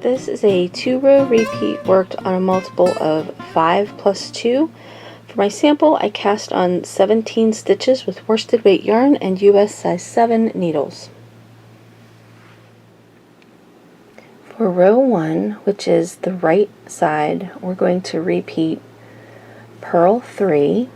This is a 2-row repeat worked on a multiple of 5 plus 2. For my sample, I cast on 17 stitches with worsted weight yarn and US size 7 needles. For row 1, which is the right side, we're going to repeat purl 3,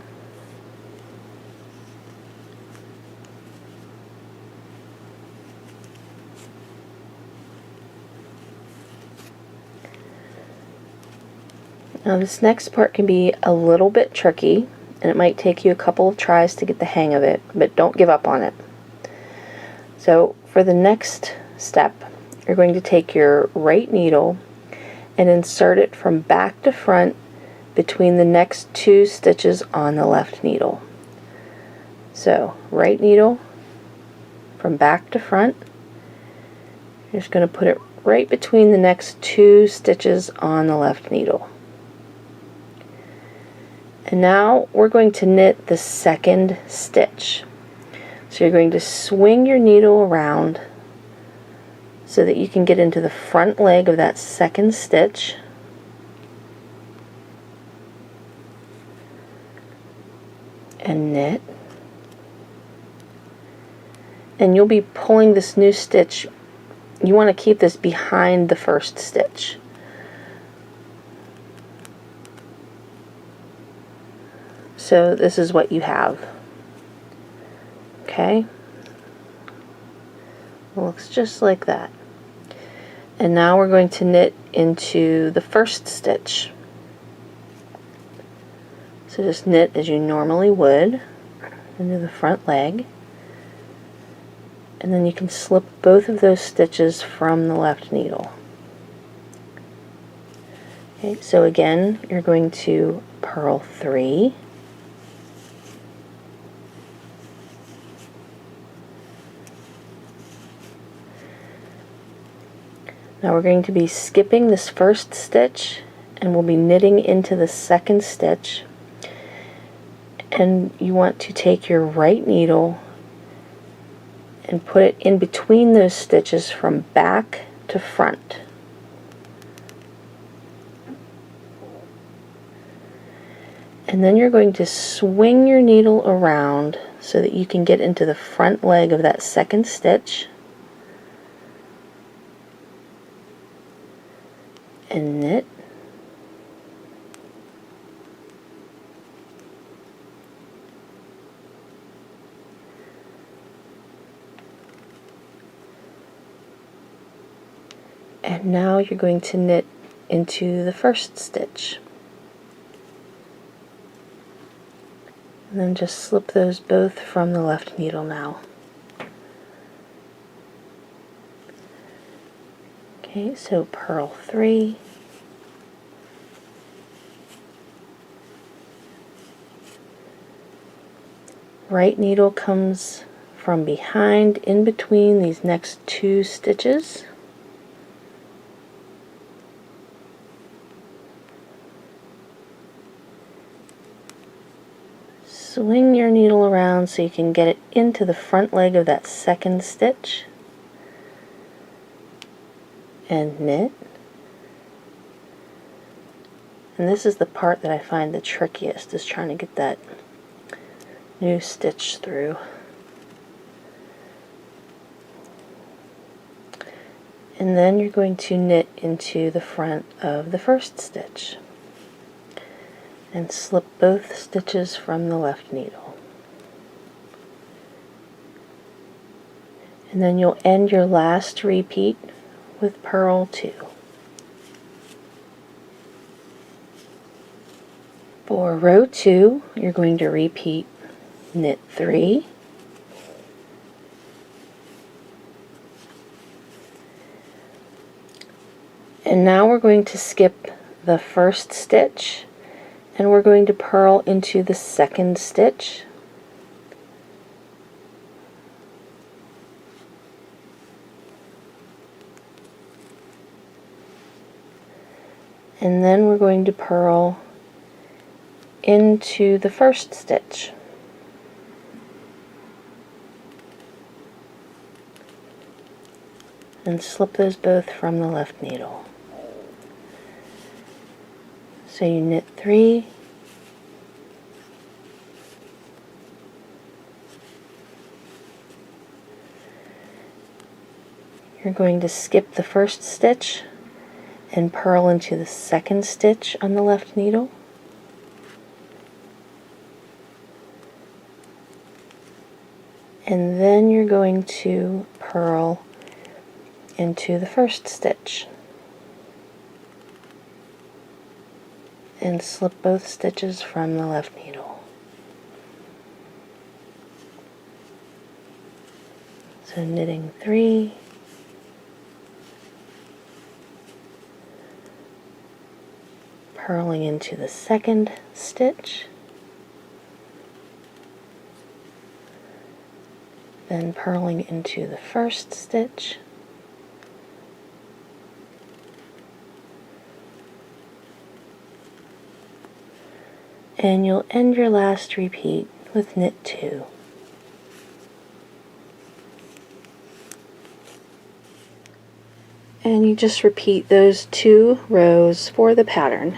now this next part can be a little bit tricky, and it might take you a couple of tries to get the hang of it, but don't give up on it. So for the next step, you're going to take your right needle and insert it from back to front between the next 2 stitches on the left needle. So right needle from back to front, you're just going to put it right between the next 2 stitches on the left needle. And now we're going to knit the second stitch. So you're going to swing your needle around so that you can get into the front leg of that second stitch. And knit. And you'll be pulling this new stitch. You want to keep this behind the first stitch. So this is what you have. Okay? It looks just like that. And now we're going to knit into the first stitch. So just knit as you normally would into the front leg. And then you can slip both of those stitches from the left needle. Okay, so again, you're going to purl 3. Now we're going to be skipping this first stitch and we'll be knitting into the second stitch, and you want to take your right needle and put it in between those stitches from back to front. And then you're going to swing your needle around so that you can get into the front leg of that second stitch. And knit. And now you're going to knit into the first stitch. And then just slip those both from the left needle now. Okay, so purl 3. Right needle comes from behind in between these next 2 stitches. Swing your needle around so you can get it into the front leg of that second stitch. And knit. And this is the part that I find the trickiest, is trying to get that new stitch through. And then you're going to knit into the front of the first stitch and slip both stitches from the left needle. And then you'll end your last repeat with purl 2. For row 2, you're going to repeat knit 3, and now we're going to skip the first stitch and we're going to purl into the second stitch. And then we're going to purl into the first stitch. And slip those both from the left needle. So you knit 3, you're going to skip the first stitch and purl into the second stitch on the left needle. And then you're going to purl into the first stitch and slip both stitches from the left needle. So knitting 3, purling into the second stitch, then purling into the first stitch, and you'll end your last repeat with knit 2. And you just repeat those 2 rows for the pattern.